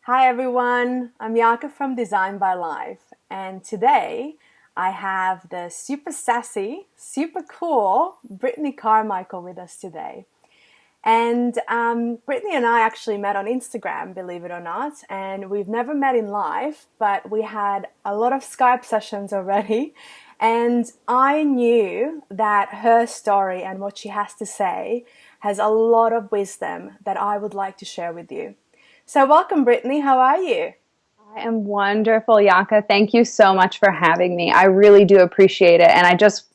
Hi everyone, I'm Jarka from Design by Life, and today I have the super sassy, super cool Brittney Carmichael with us today. And Brittney and I actually met on Instagram, believe it or not, and we've never met in life, but we had a lot of Skype sessions already. And I knew that her story and what she has to say has a lot of wisdom that I would like to share with you. So, welcome, Brittney. How are you? I am wonderful, Yaka. Thank you so much for having me. I really do appreciate it. And I just,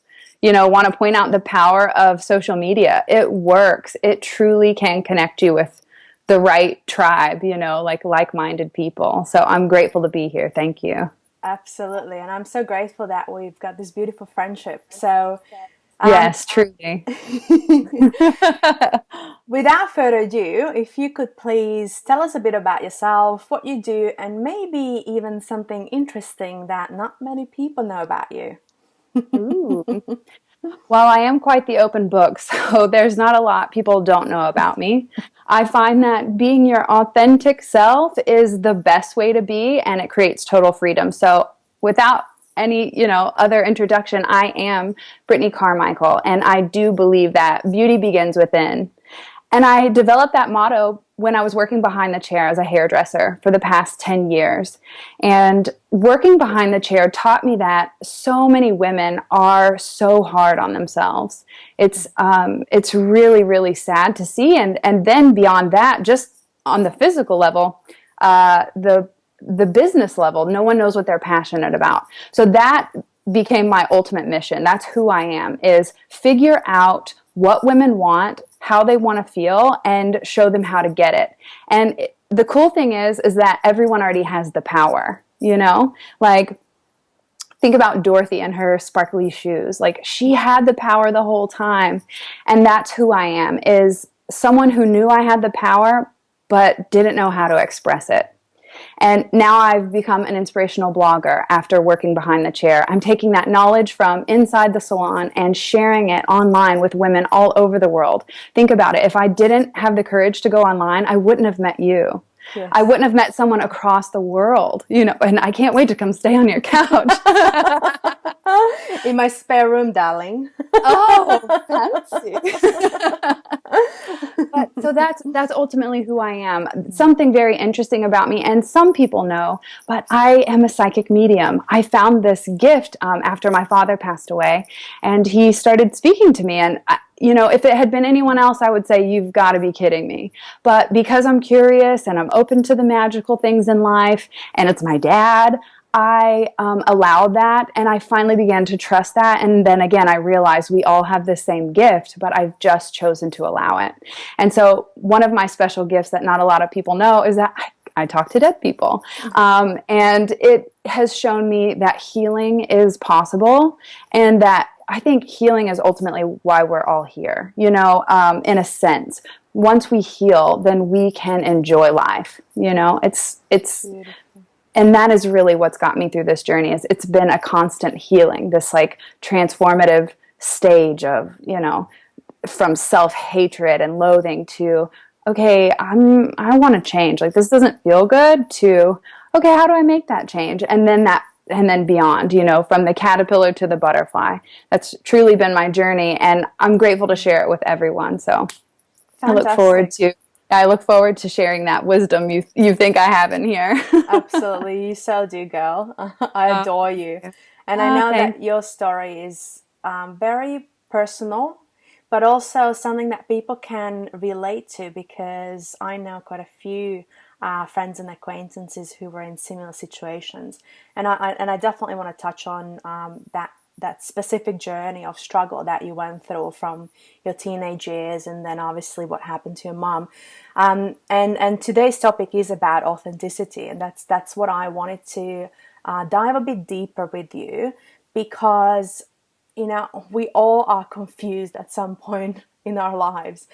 want to point out the power of social media. It works. It truly can connect you with the right tribe, like-minded people. So I'm grateful to be here. Thank you. Absolutely. And I'm so grateful that we've got this beautiful friendship. So, um, Yes, truly. without further ado, if you could please tell us a bit about yourself, what you do, and maybe even something interesting that not many people know about you. Ooh. Well, I am quite the open book, so there's not a lot people don't know about me. I find that being your authentic self is the best way to be, and it creates total freedom. So, without any, other introduction, I am Brittney Carmichael, and I do believe that beauty begins within. And I developed that motto when I was working behind the chair as a hairdresser for the past 10 years. And working behind the chair taught me that so many women are so hard on themselves. It's really, really sad to see. And then beyond that, just on the physical level, the business level, no one knows what they're passionate about. So that became my ultimate mission. That's who I am, is figure out what women want, how they want to feel, and show them how to get it. And the cool thing is that everyone already has the power, Like, think about Dorothy and her sparkly shoes. Like, she had the power the whole time. And that's who I am, is someone who knew I had the power, but didn't know how to express it. And now I've become an inspirational blogger after working behind the chair. I'm taking that knowledge from inside the salon and sharing it online with women all over the world. Think about it. If I didn't have the courage to go online, I wouldn't have met you. I Yes. wouldn't have met someone across the world, and I can't wait to come stay on your couch. In my spare room, darling. Oh, fancy. But so that's ultimately who I am. Something very interesting about me, and some people know, but I am a psychic medium. I found this gift after my father passed away, and he started speaking to me. And if it had been anyone else, I would say, you've got to be kidding me. But because I'm curious and I'm open to the magical things in life, and it's my dad, I allowed that, and I finally began to trust that. And then again, I realized we all have the same gift, but I've just chosen to allow it. And so one of my special gifts that not a lot of people know is that I talk to dead people. And it has shown me that healing is possible, and that I think healing is ultimately why we're all here, in a sense. Once we heal, then we can enjoy life. It's Beautiful. and that is really what's got me through this journey. Is it's been a constant healing, this like transformative stage of, from self-hatred and loathing to, okay, I want to change, like this doesn't feel good, to, okay, how do I make that change? And then beyond, from the caterpillar to the butterfly. That's truly been my journey, and I'm grateful to share it with everyone. So I look forward Fantastic. to I look forward to sharing that wisdom you think I have in here. Absolutely. You so do, girl. I Oh, adore you. thank you. And I Oh, know thank that your story is very personal, but also something that people can relate to, because I know quite a few friends and acquaintances who were in similar situations. And I definitely want to touch on that specific journey of struggle that you went through from your teenage years, and then obviously what happened to your mom. And today's topic is about authenticity, and that's what I wanted to dive a bit deeper with you, because we all are confused at some point in our lives.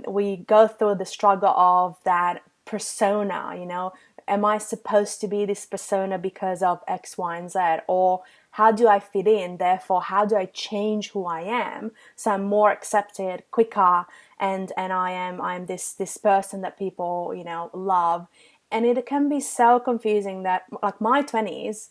We go through the struggle of that persona, am I supposed to be this persona because of X, Y, and Z? Or how do I fit in? Therefore, how do I change who I am so I'm more accepted quicker, and I am this person that people love, And it can be so confusing that, like, my 20s,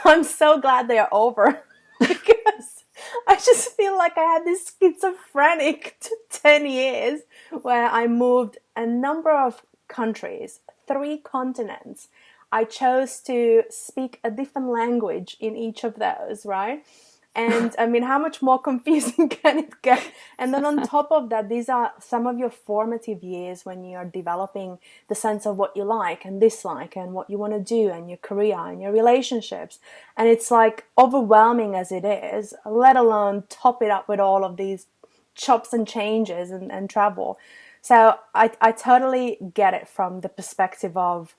I'm so glad they are over because I just feel like I had this schizophrenic 10 years where I moved a number of countries, 3 continents. I chose to speak a different language in each of those, right? And I mean, how much more confusing can it get? And then on top of that, these are some of your formative years when you're developing the sense of what you like and dislike and what you want to do and your career and your relationships. And it's like overwhelming as it is, let alone top it up with all of these chops and changes and travel. So I totally get it from the perspective of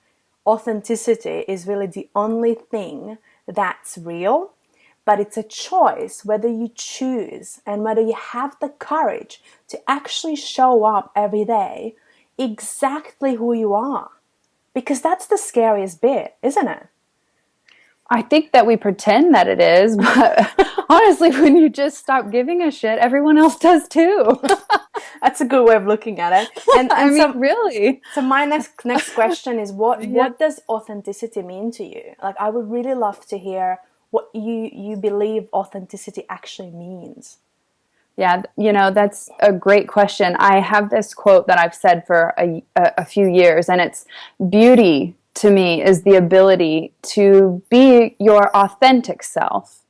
authenticity is really the only thing that's real, but it's a choice whether you choose and whether you have the courage to actually show up every day exactly who you are. Because that's the scariest bit, isn't it? I think that we pretend that it is, but honestly, when you just stop giving a shit, everyone else does too. That's a good way of looking at it. And I mean, so, really. so my next question is, what Yeah. does authenticity mean to you? Like, I would really love to hear what you believe authenticity actually means. Yeah, that's a great question. I have this quote that I've said for a few years, and it's beauty to me is the ability to be your authentic self.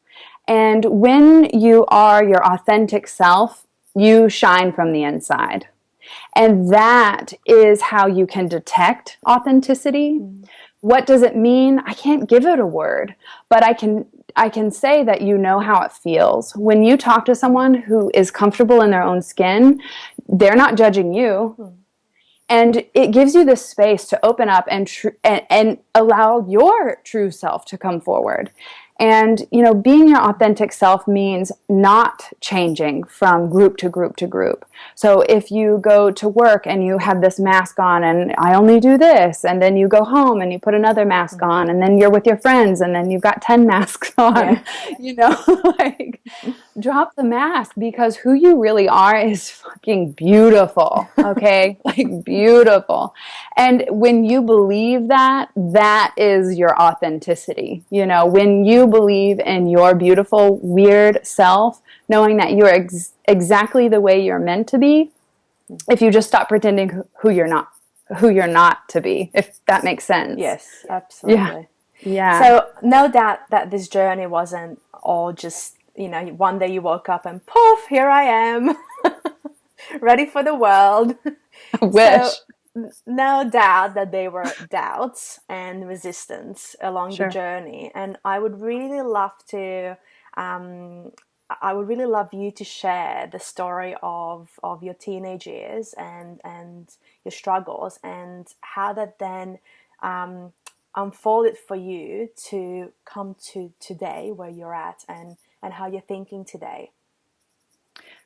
And when you are your authentic self, you shine from the inside. And that is how you can detect authenticity. What does it mean? I can't give it a word, but I can say that you know how it feels. When you talk to someone who is comfortable in their own skin, they're not judging you. And it gives you the space to open up and allow your true self to come forward. And, being your authentic self means not changing from group to group to group. So if you go to work and you have this mask on and I only do this, and then you go home and you put another mask on, and then you're with your friends and then you've got 10 masks on, like, drop the mask, because who you really are is fucking beautiful, okay? Like, beautiful. And when you believe that, that is your authenticity. When you believe in your beautiful, weird self, knowing that you're exactly the way you're meant to be, if you just stop pretending who you're not to be, if that makes sense. Yes, absolutely. Yeah. So no doubt that this journey wasn't all just, one day you woke up and poof, here I am, ready for the world. I wish. So, no doubt that there were doubts and resistance along Sure. the journey. And I would really love you to share the story of your teenage years and your struggles, and how that then unfolded for you to come to today where you're at, and how you're thinking today.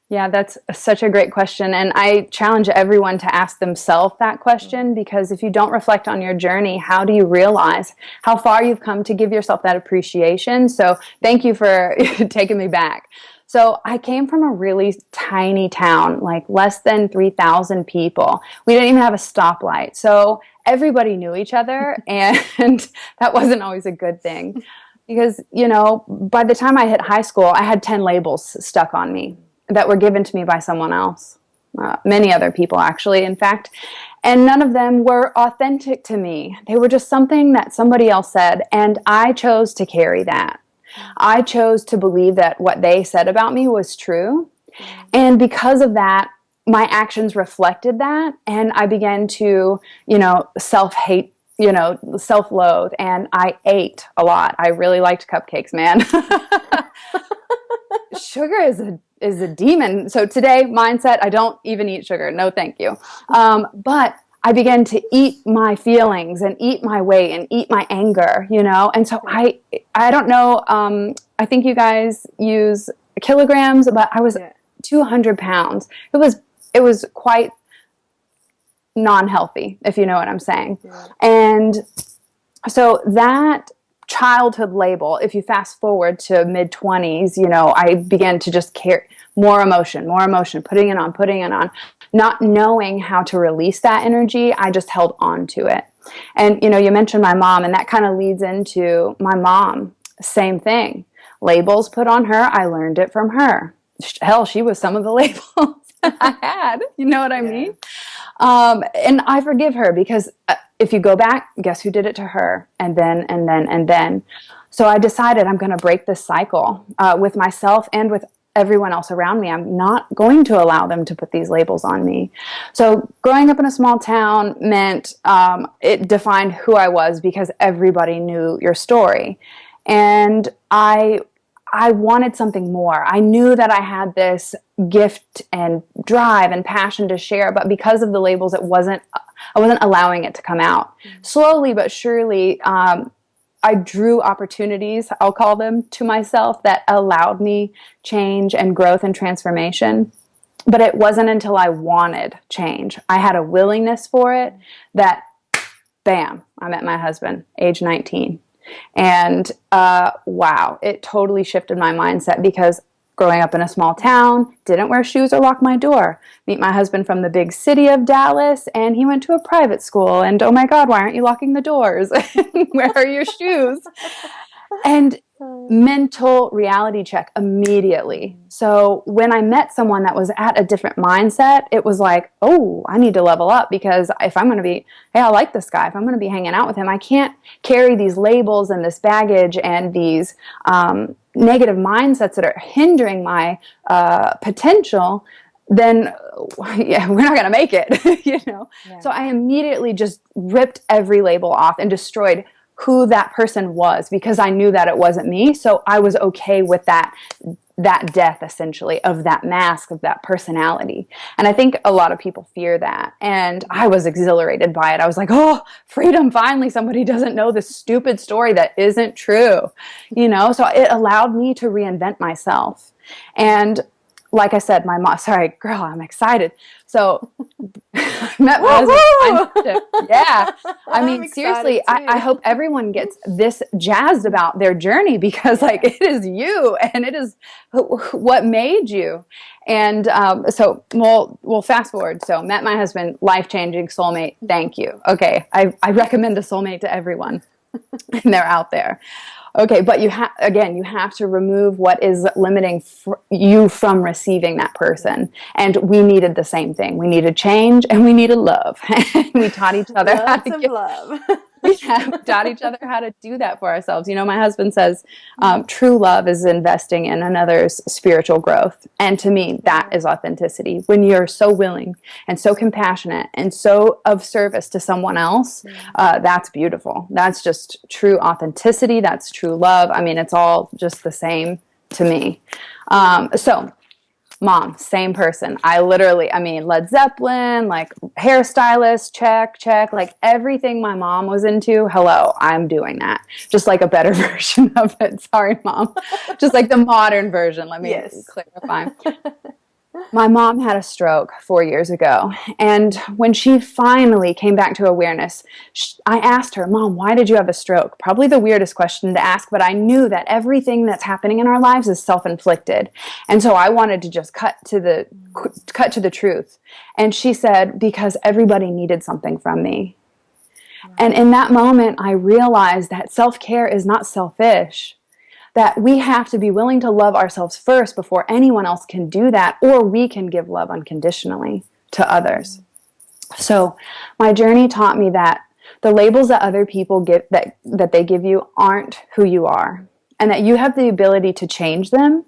Yeah, that's such a great question. And I challenge everyone to ask themselves that question, because if you don't reflect on your journey, how do you realize how far you've come to give yourself that appreciation? So thank you for taking me back. So I came from a really tiny town, like less than 3,000 people. We didn't even have a stoplight. So everybody knew each other, and that wasn't always a good thing. Because, by the time I hit high school, I had 10 labels stuck on me that were given to me by someone else, many other people actually, in fact, and none of them were authentic to me. They were just something that somebody else said, and I chose to carry that. I chose to believe that what they said about me was true, and because of that, my actions reflected that, and I began to, self-hate, self-loathe, and I ate a lot. I really liked cupcakes, man. Sugar is a demon. So today, mindset, I don't even eat sugar. No, thank you. But I began to eat my feelings and eat my weight and eat my anger, And so I don't know, I think you guys use kilograms, but I was 200 pounds. It was quite non-healthy, if you know what I'm saying. Yeah. And so that childhood label, if you fast forward to mid-20s, I began to just carry more emotion, putting it on, not knowing how to release that energy. I just held on to it. And, you mentioned my mom, and that kind of leads into my mom. Same thing. Labels put on her. I learned it from her. Hell, she was some of the labels I had. You know what I mean? And I forgive her because if you go back, guess who did it to her? And then, and then, and then. So I decided I'm going to break this cycle with myself and with everyone else around me. I'm not going to allow them to put these labels on me. So growing up in a small town meant it defined who I was because everybody knew your story. And I wanted something more. I knew that I had this gift and drive and passion to share, but because of the labels, I wasn't allowing it to come out. Slowly but surely, I drew opportunities, I'll call them, to myself that allowed me change and growth and transformation. But it wasn't until I wanted change, I had a willingness for it, that bam, I met my husband, age 19. And wow, it totally shifted my mindset because growing up in a small town, didn't wear shoes or lock my door. Meet my husband from the big city of Dallas, and he went to a private school. And oh my God, why aren't you locking the doors? Where are your shoes? And mental reality check immediately. So when I met someone that was at a different mindset, it was like, oh, I need to level up, because if I'm going to be, hey, I like this guy, if I'm going to be hanging out with him, I can't carry these labels and this baggage and these negative mindsets that are hindering my potential. Then yeah, we're not going to make it, Yeah. So I immediately just ripped every label off and destroyed who that person was, because I knew that it wasn't me. So I was okay with that death, essentially, of that mask, of that personality. And I think a lot of people fear that. And I was exhilarated by it. I was like, oh, freedom, finally, somebody doesn't know this stupid story that isn't true. So it allowed me to reinvent myself. And like I said, my mom, sorry, girl, I'm excited. So I met my husband. Yeah. I mean, seriously, I hope everyone gets this jazzed about their journey, because like it is you and it is what made you. And so we'll fast forward. So met my husband, life-changing soulmate. Thank you. Okay. I recommend a soulmate to everyone. And they're out there. Okay, but you have to remove what is limiting you from receiving that person. And we needed the same thing. We needed change and we needed love. We taught each other love. We taught each other how to do that for ourselves. My husband says true love is investing in another's spiritual growth. And to me, that is authenticity. When you're so willing and so compassionate and so of service to someone else, that's beautiful. That's just true authenticity. That's true love. I mean, it's all just the same to me. So mom, same person. Led Zeppelin, like hairstylist, check, like everything my mom was into. Hello, I'm doing that. Just like a better version of it. Sorry, mom. Just like the modern version. Let me clarify. My mom had a stroke 4 years ago. And when she finally came back to awareness, I asked her, Mom, why did you have a stroke? Probably the weirdest question to ask, but I knew that everything that's happening in our lives is self-inflicted. And so I wanted to just cut to the truth. And she said, because everybody needed something from me. Right. And in that moment, I realized that self-care is not selfish. That we have to be willing to love ourselves first before anyone else can do that, or we can give love unconditionally to others. So my journey taught me that the labels that other people get, that they give you, aren't who you are, and that you have the ability to change them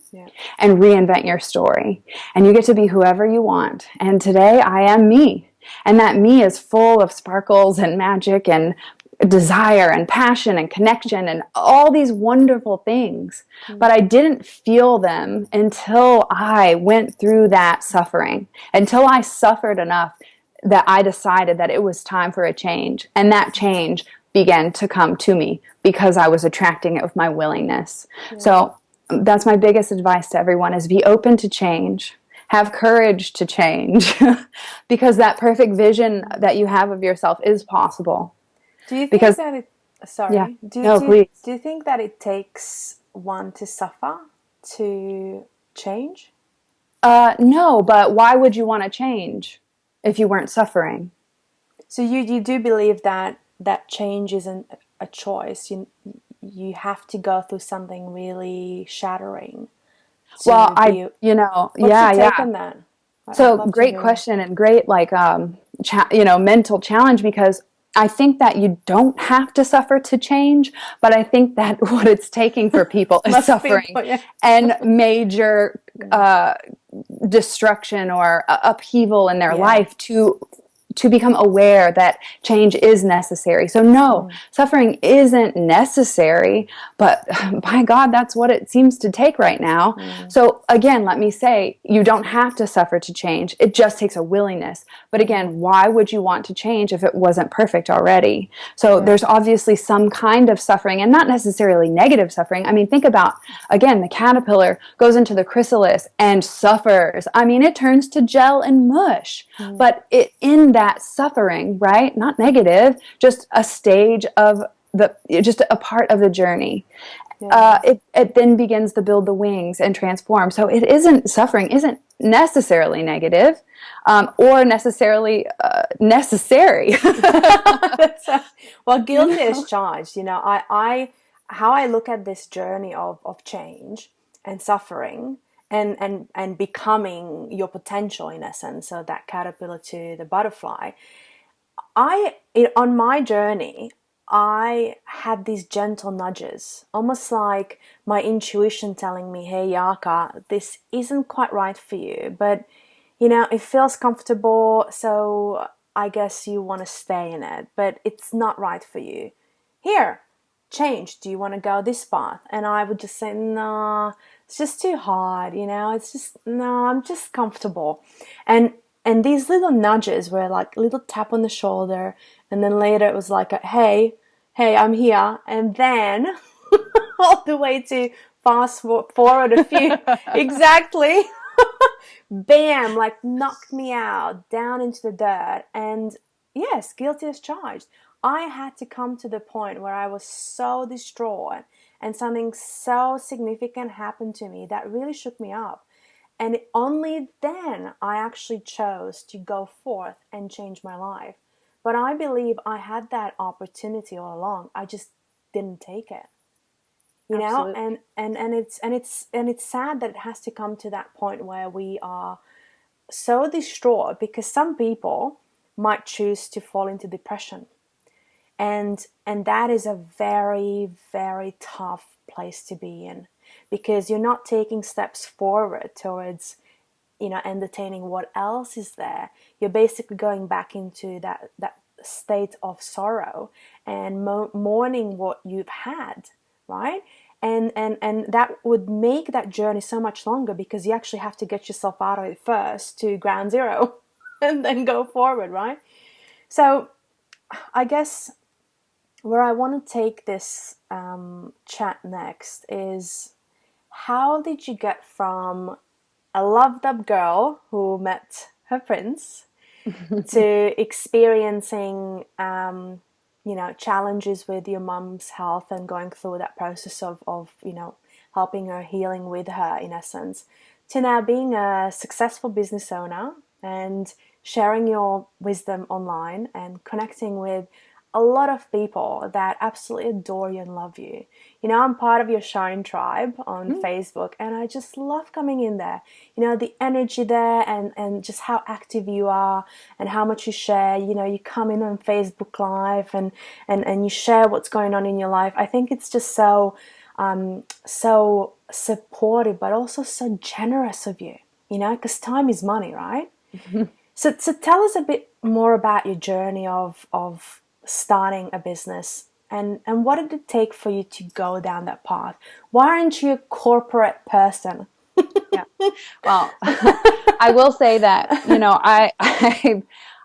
and reinvent your story. And you get to be whoever you want. And today I am me. And that me is full of sparkles and magic and desire and passion and connection and all these wonderful things. But I didn't feel them until I went through that suffering, until I suffered enough that I decided that it was time for a change. And that change began to come to me because I was attracting it with my willingness. So that's my biggest advice to everyone, is be open to change. Have courage to change, because that perfect vision that you have of yourself is possible. Do you think that it? Sorry. Yeah. Do you think that it takes one to suffer to change? No, but why would you want to change if you weren't suffering? So you do believe that that change isn't a choice. You have to go through something really shattering Well, to be. What's your yeah, take yeah. on that? I'd So love to great hear. question and great mental challenge, because I think that you don't have to suffer to change, but I think that what it's taking for people is Most suffering people, yeah. and major destruction or upheaval in their Yeah. life to become aware that change is necessary. So no, suffering isn't necessary, but by God, that's what it seems to take right now. So again, let me say, you don't have to suffer to change. It just takes a willingness. But again, why would you want to change if it wasn't perfect already? So Yeah. there's obviously some kind of suffering, and not necessarily negative suffering. I mean, think about, again, the caterpillar goes into the chrysalis and suffers. I mean, it turns to gel and mush. But in that suffering, right? Not negative, just a stage of just a part of the journey. Yeah. It then begins to build the wings and transform. So it isn't, suffering isn't necessarily negative, or necessarily necessary. Well, You guilty is know? charged. I how I look at this journey of change and suffering and becoming your potential, in essence, so that caterpillar to the butterfly. On my journey, I had these gentle nudges, almost like my intuition telling me, "Hey, Yaka, this isn't quite right for you, but it feels comfortable, so I guess you want to stay in it, but it's not right for you. Here, change. Do you want to go this path?" And I would just say, "No, it's just too hard, it's just, no, I'm just comfortable." And these little nudges were like a little tap on the shoulder, and then later it was like, hey, I'm here. And then all the way to fast forward a few, exactly, bam, like knocked me out down into the dirt. And yes, guilty as charged. I had to come to the point where I was so distraught and something so significant happened to me that really shook me up. And only then I actually chose to go forth and change my life. But I believe I had that opportunity all along. I just didn't take it. Absolutely. And it's sad that it has to come to that point where we are so distraught, because some people might choose to fall into depression, and that is a very, very tough place to be in, because you're not taking steps forward towards entertaining what else is there. You're basically going back into that state of sorrow and mourning what you've had, right? And that would make that journey so much longer, because you actually have to get yourself out of it first to ground zero and then go forward, right? So I guess where I want to take this chat next is, how did you get from a loved up girl who met her prince to experiencing challenges with your mum's health and going through that process of helping her, healing with her, in essence, to now being a successful business owner and sharing your wisdom online and connecting with a lot of people that absolutely adore you and love you. I'm part of your Shine Tribe on Facebook, and I just love coming in there. The energy there, and just how active you are and how much you share. You come in on Facebook Live and you share what's going on in your life. I think it's just so supportive, but also so generous of you, because time is money, right? So tell us a bit more about your journey of starting a business, and what did it take for you to go down that path? Why aren't you a corporate person? Yeah. Well, I will say that,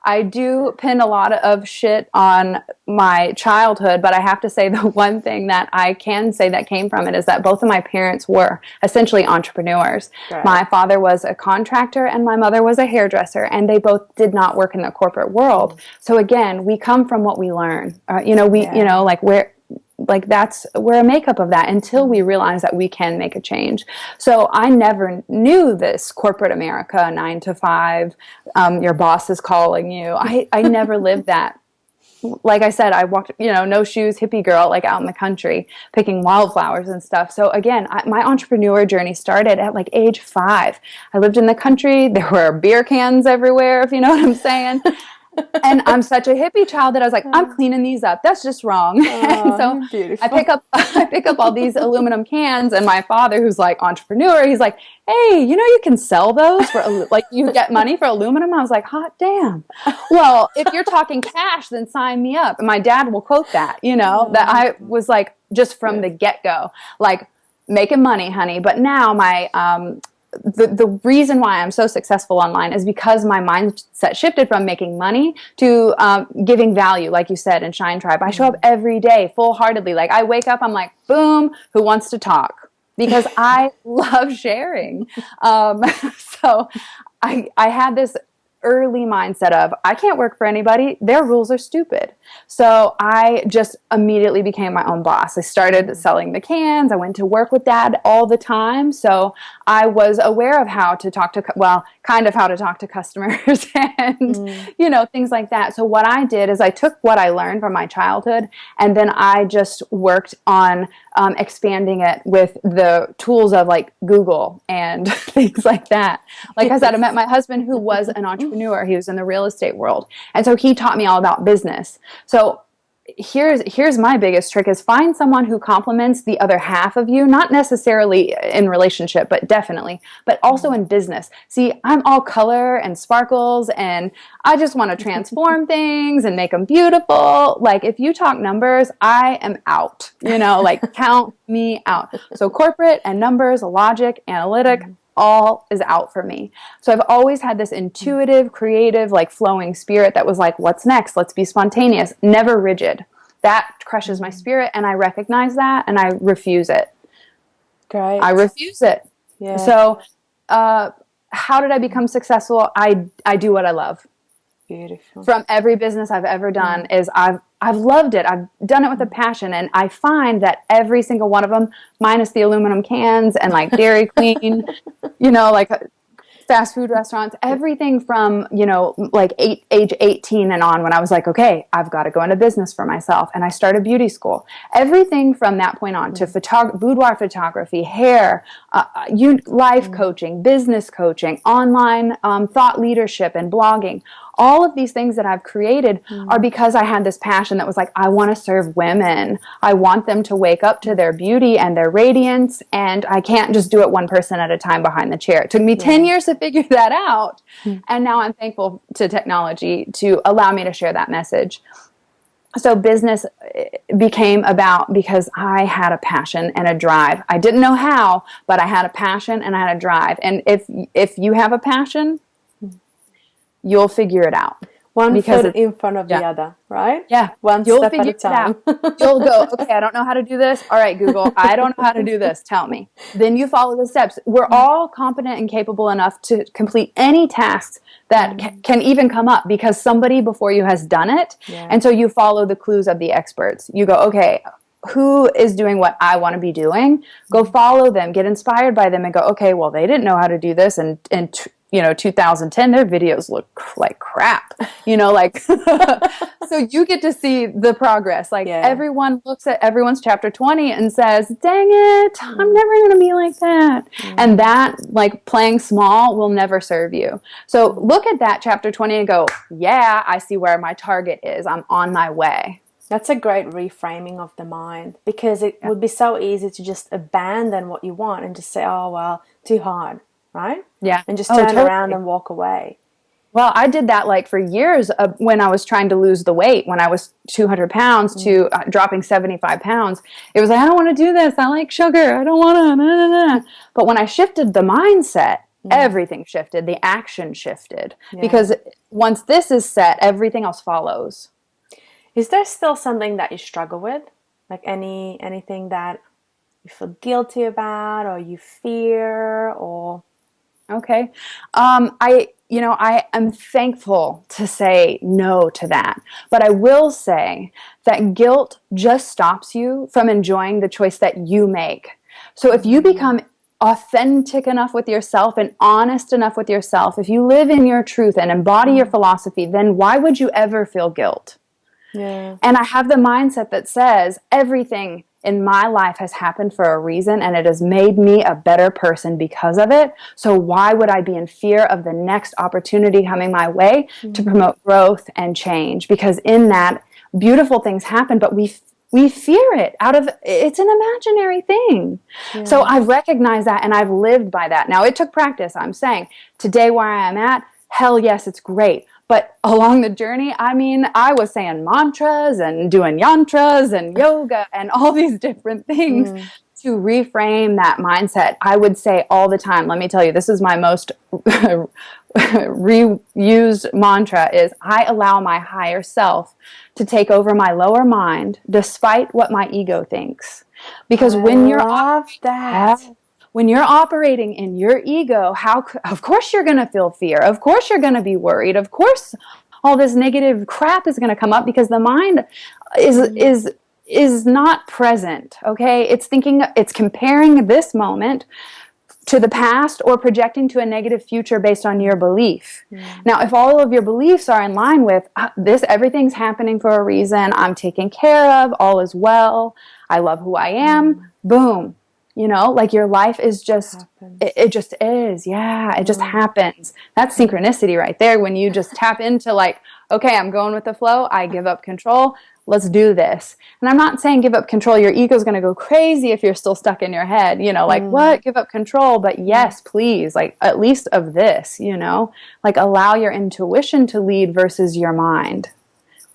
I do pin a lot of shit on my childhood, but I have to say the one thing that I can say that came from it is that both of my parents were essentially entrepreneurs. Right. My father was a contractor and my mother was a hairdresser, and they both did not work in the corporate world. So again, we come from what we learn. Yeah. Like we're a makeup of that until we realize that we can make a change. So I never knew this corporate America, 9 to 5, your boss is calling you. I never lived that. like I said, I walked, no shoes, hippie girl, like out in the country, picking wildflowers and stuff. So again, my entrepreneur journey started at like age 5. I lived in the country. There were beer cans everywhere, if you know what I'm saying. And I'm such a hippie child that I was like, I'm cleaning these up. That's just wrong. And so beautiful. I pick up all these aluminum cans, and my father, who's like entrepreneur, he's like, hey, you can sell those for like you get money for aluminum. I was like, hot damn. Well, if you're talking cash, then sign me up. And my dad will quote that, that I was like, just from the get-go, like making money, honey. But now the reason why I'm so successful online is because my mindset shifted from making money to giving value, like you said, in Shine Tribe. I show up every day full-heartedly. Like I wake up, I'm like, boom, who wants to talk? Because I love sharing. So I had this early mindset of, I can't work for anybody. Their rules are stupid. So I just immediately became my own boss. I started selling the cans. I went to work with Dad all the time. So I was aware of how to talk to, kind of how to talk to customers and, things like that. So what I did is I took what I learned from my childhood, and then I just worked on expanding it with the tools of like Google and things like that. Like I said, I met my husband who was an entrepreneur. He was in the real estate world. And so he taught me all about business. So here's my biggest trick is find someone who complements the other half of you, not necessarily in relationship, but definitely, but also in business. See, I'm all color and sparkles, and I just want to transform things and make them beautiful. Like if you talk numbers, I am out, like count me out. So corporate and numbers, logic, analytic, all is out for me. So I've always had this intuitive, creative, like flowing spirit that was like, what's next? Let's be spontaneous, never rigid. That crushes my spirit, and I recognize that, and I refuse it. Great. I refuse it. Yeah. So how did I become successful? I do what I love. Beautiful. From every business I've ever done is I've loved it. I've done it with a passion, and I find that every single one of them, minus the aluminum cans and like Dairy Queen, like fast food restaurants, everything from, like age 18 and on, when I was like, okay, I've got to go into business for myself. And I started beauty school. Everything from that point on to boudoir photography, hair, life coaching, business coaching, online thought leadership and blogging. All of these things that I've created are because I had this passion that was like, I want to serve women. I want them to wake up to their beauty and their radiance, and I can't just do it one person at a time behind the chair. It took me 10 years to figure that out, and now I'm thankful to technology to allow me to share that message. So business became about because I had a passion and a drive. I didn't know how, but I had a passion and I had a drive. And if you have a passion, you'll figure it out. One foot in front of the other, right? Yeah. One step at a time. You'll go, okay, I don't know how to do this. All right, Google, I don't know how to do this. Tell me. Then you follow the steps. We're all competent and capable enough to complete any tasks that can even come up because somebody before you has done it. Yeah. And so you follow the clues of the experts. You go, okay, who is doing what I want to be doing? Go follow them, get inspired by them, and go, okay, well, they didn't know how to do this, and 2010, their videos look like crap, so you get to see the progress. Everyone looks at everyone's chapter 20 and says, dang it, I'm never going to be like that. And that, like, playing small will never serve you. So look at that chapter 20 and go, yeah, I see where my target is. I'm on my way. That's a great reframing of the mind, because it would be so easy to just abandon what you want and just say, oh, well, too hard. Right? Yeah. And just turn around and walk away. Well, I did that like for years when I was trying to lose the weight, when I was 200 pounds to dropping 75 pounds. It was like, I don't want to do this. I like sugar. I don't want to. But when I shifted the mindset, everything shifted. The action shifted. Yeah. Because once this is set, everything else follows. Is there still something that you struggle with? Like anything that you feel guilty about, or you fear, or... Okay. I am thankful to say no to that. But I will say that guilt just stops you from enjoying the choice that you make. So if you become authentic enough with yourself and honest enough with yourself, if you live in your truth and embody your philosophy, then why would you ever feel guilt? Yeah. And I have the mindset that says everything in my life has happened for a reason, and it has made me a better person because of it. So why would I be in fear of the next opportunity coming my way to promote growth and change? Because in that, beautiful things happen, but we fear it out of, it's an imaginary thing. Yeah. So I've recognized that and I've lived by that. Now it took practice. I'm saying today where I am at, hell yes, it's great. But along the journey, I mean, I was saying mantras and doing yantras and yoga and all these different things to reframe that mindset. I would say all the time, let me tell you, this is my most reused mantra is I allow my higher self to take over my lower mind despite what my ego thinks. Because when you're when you're operating in your ego, of course you're going to feel fear. Of course you're going to be worried. Of course all this negative crap is going to come up because the mind is not present, okay? It's comparing this moment to the past or projecting to a negative future based on your belief. Now, if all of your beliefs are in line with everything's happening for a reason, I'm taken care of, all is well, I love who I am, boom. You know, like your life is just, it just is. Yeah, it just happens. That's synchronicity right there. When you just tap into like, okay, I'm going with the flow. I give up control. Let's do this. And I'm not saying give up control. Your ego's going to go crazy if you're still stuck in your head, you know, like what? Give up control. But yes, please, like at least of this, you know, like allow your intuition to lead versus your mind,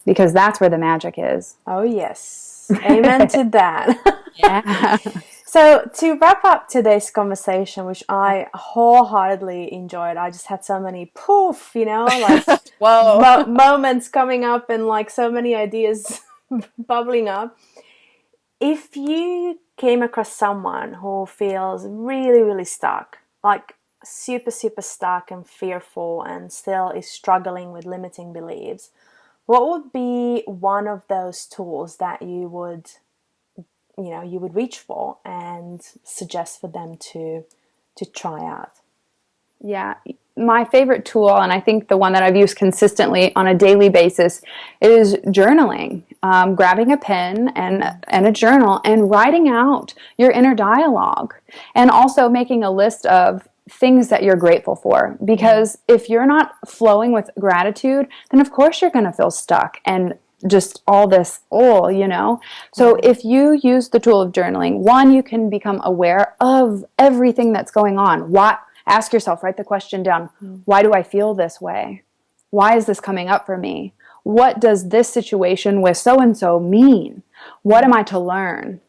because that's where the magic is. Oh, yes. Amen to that. Yeah. So to wrap up today's conversation, which I wholeheartedly enjoyed, I just had so many poof, you know, like moments coming up and like so many ideas bubbling up. If you came across someone who feels really, really stuck, like super, super stuck and fearful and still is struggling with limiting beliefs, what would be one of those tools that you would reach for and suggest for them to try out? Yeah, my favorite tool, and I think the one that I've used consistently on a daily basis, is journaling. Grabbing a pen and a journal and writing out your inner dialogue, and also making a list of things that you're grateful for. Because if you're not flowing with gratitude, then of course you're going to feel stuck and just all this, you know. So if you use the tool of journaling, one, you can become aware of everything that's going on. Ask yourself, write the question down. Why do I feel this way? Why is this coming up for me? What does this situation with so-and-so mean? What am I to learn?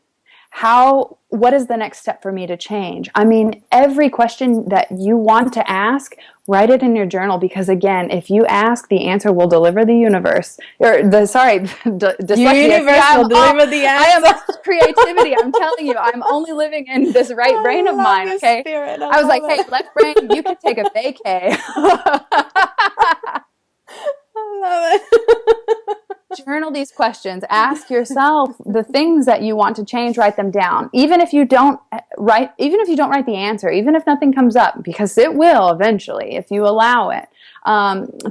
What is the next step for me to change? I mean, every question that you want to ask, write it in your journal, because again, if you ask, the answer will deliver the universe. Or the universe will deliver the answer. I have creativity. I'm telling you, I'm only living in this right brain of mine. Okay, I was like, hey, left brain, you can take a vacay. I love it. Journal these questions. Ask yourself the things that you want to change. Write them down. Even if you don't write the answer, even if nothing comes up, because it will eventually, if you allow it,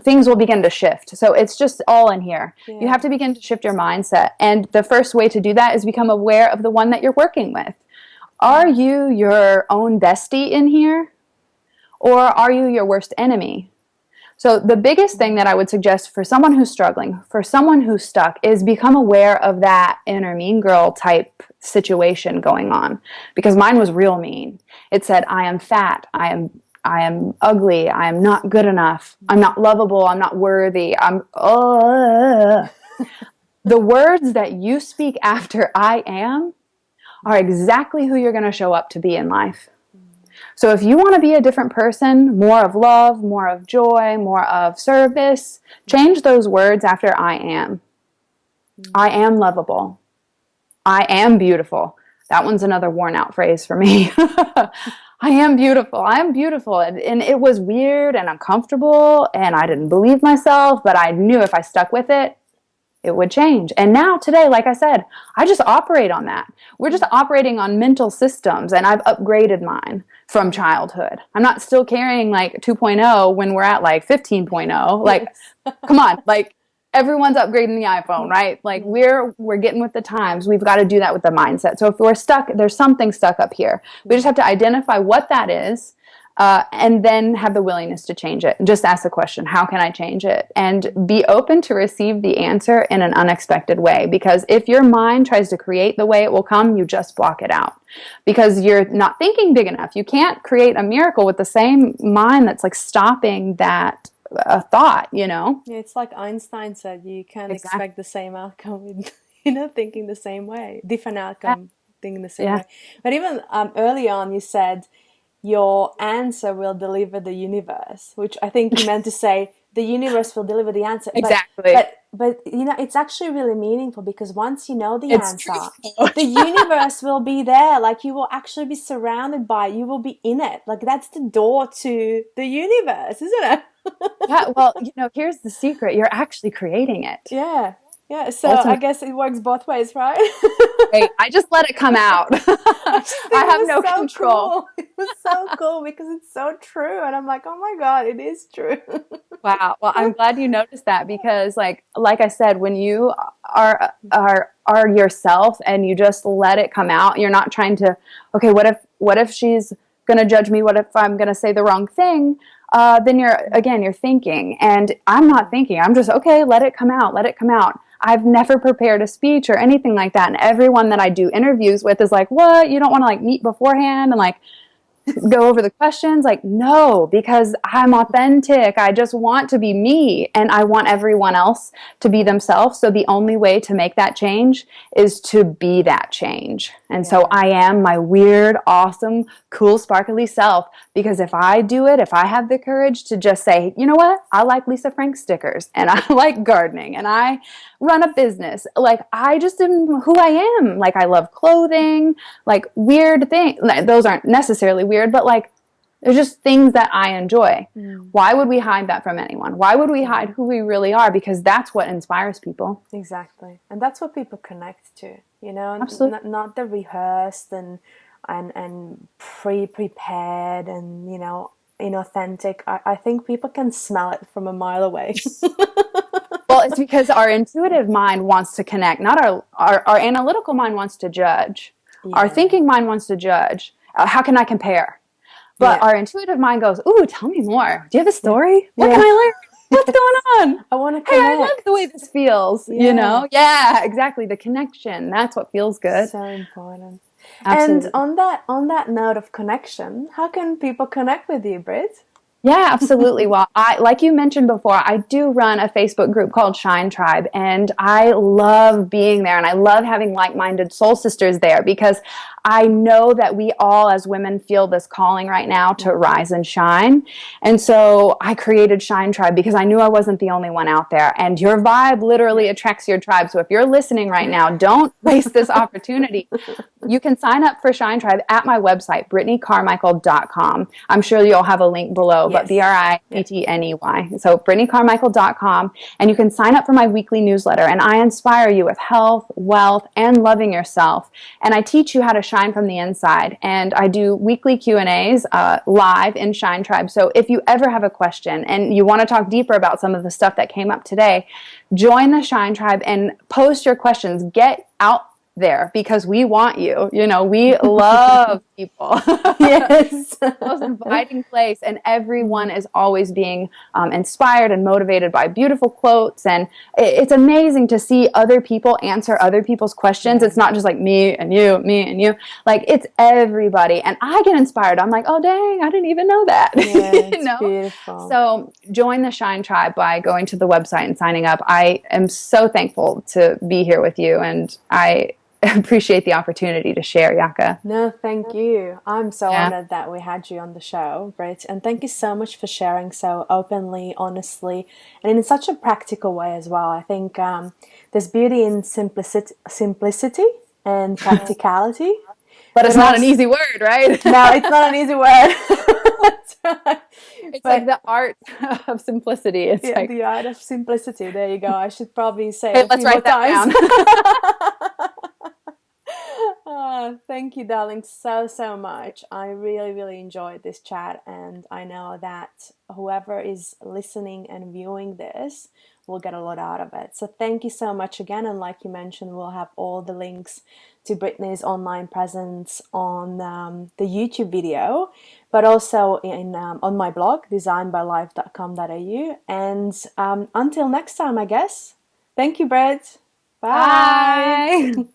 things will begin to shift. So it's just all in here. Yeah. You have to begin to shift your mindset. And the first way to do that is become aware of the one that you're working with. Are you your own bestie in here? Or are you your worst enemy? So the biggest thing that I would suggest for someone who's struggling, for someone who's stuck, is become aware of that inner mean girl type situation going on. Because mine was real mean. It said, I am fat, I am ugly, I am not good enough, I'm not lovable, I'm not worthy, The words that you speak after I am are exactly who you're going to show up to be in life. So if you want to be a different person, more of love, more of joy, more of service, change those words after I am. I am lovable. I am beautiful. That one's another worn out phrase for me. I am beautiful. I am beautiful. And it was weird and uncomfortable and I didn't believe myself, but I knew if I stuck with it, it would change. And now today, like I said, I just operate on that. We're just operating on mental systems, and I've upgraded mine from childhood. I'm not still carrying like 2.0 when we're at like 15.0. Like, come on, like everyone's upgrading the iPhone, right? Like we're getting with the times. We've got to do that with the mindset. So if we're stuck, there's something stuck up here. We just have to identify what that is, and then have the willingness to change it. Just ask the question, how can I change it? And be open to receive the answer in an unexpected way. Because if your mind tries to create the way it will come, you just block it out. Because you're not thinking big enough. You can't create a miracle with the same mind that's like stopping that a thought, you know? Yeah, it's like Einstein said, you can't Exactly. expect the same outcome with, thinking the same way, different Yeah. outcome, thinking the same Yeah. way. But even early on, you said your answer will deliver the universe, which I think you meant to say the universe will deliver the answer. But Exactly. but but it's actually really meaningful because once you know the It's answer, true. the universe will be there. Like you will actually be surrounded by it. You will be in it. Like that's the door to the universe, isn't it? Yeah. Well, here's the secret. You're actually creating it. Yeah. Yeah. So I Ultimately. guess it works both ways, right? Right. I just let it come out. I just I think it have was no so control. cool. It was so cool because it's so true. And I'm like, oh my God, it is true. Wow. Well, I'm glad you noticed that because like I said, when you are yourself and you just let it come out, you're not trying to, okay, what if she's gonna judge me? What if I'm gonna say the wrong thing? Then you're thinking. And I'm not thinking. I'm just, okay, let it come out, let it come out. I've never prepared a speech or anything like that. And everyone that I do interviews with is like, what? You don't want to like meet beforehand and like go over the questions? Like, no, because I'm authentic. I just want to be me and I want everyone else to be themselves. So the only way to make that change is to be that change. And so Yeah. I am my weird, awesome, cool, sparkly self. Because if I do it, if I have the courage to just say, you know what, I like Lisa Frank stickers and I like gardening and I run a business. Like I just am who I am. Like I love clothing, like weird things. Those aren't necessarily weird, but like there's just things that I enjoy. Mm. Why would we hide that from anyone? Why would we Yeah. hide who we really are? Because that's what inspires people. Exactly. And that's what people connect to, Absolutely. not the rehearsed and pre-prepared and, inauthentic. I think people can smell it from a mile away. Well, it's because our intuitive mind wants to connect, not our analytical mind wants to judge. Our Yeah. thinking mind wants to judge. How can I compare? But Yeah. our intuitive mind goes, ooh, tell me more. Do you have a Yeah. story? What can Yeah. I learn? What's going on? I want to Hey, I love the way connect. this feels, Yeah. Yeah, exactly. The connection. That's what feels good. So important. And Absolutely. on that note of connection, how can people connect with you, Britt? Yeah, absolutely. Well, like you mentioned before, I do run a Facebook group called Shine Tribe, and I love being there and I love having like-minded soul sisters there because I know that we all as women feel this calling right now to rise and shine. And so I created Shine Tribe because I knew I wasn't the only one out there. And your vibe literally attracts your tribe. So if you're listening right now, don't waste this opportunity. You can sign up for Shine Tribe at my website, BrittneyCarmichael.com. I'm sure you'll have a link below, but Yes. Yeah. BrittneyCarmichael. So BrittneyCarmichael.com. And you can sign up for my weekly newsletter. And I inspire you with health, wealth, and loving yourself. And I teach you how to shine from the inside. And I do weekly Q&As live in Shine Tribe. So if you ever have a question and you want to talk deeper about some of the stuff that came up today, join the Shine Tribe and post your questions. Get out there because we want you. We love people. Yes. Most inviting place, and everyone is always being inspired and motivated by beautiful quotes, and it's amazing to see other people answer other people's questions. Yeah. It's not just like me and you, like it's everybody, and I get inspired. I'm like, oh dang, I didn't even know that. Yeah, you it's know beautiful. so join the Shine Tribe by going to the website and signing up. I am so thankful to be here with you, and I appreciate the opportunity to share, Jarka. No, thank you. I'm so Yeah. honored that we had you on the show, Britt. And thank you so much for sharing so openly, honestly, and in such a practical way as well. I think there's beauty in simplicity and practicality. But it's But not an also, easy word, right? no, it's not an easy word. That's right. It's like But the art of simplicity. It's yeah, like, the art of simplicity. There you go. I should probably say it hey, a let's few more write that times. down. Thank you, darling, so, so much. I really, really enjoyed this chat, and I know that whoever is listening and viewing this will get a lot out of it. So thank you so much again. And like you mentioned, we'll have all the links to Brittney's online presence on the YouTube video, but also in on my blog, designbylife.com.au. And until next time, I guess. Thank you, Britt. Bye. Bye.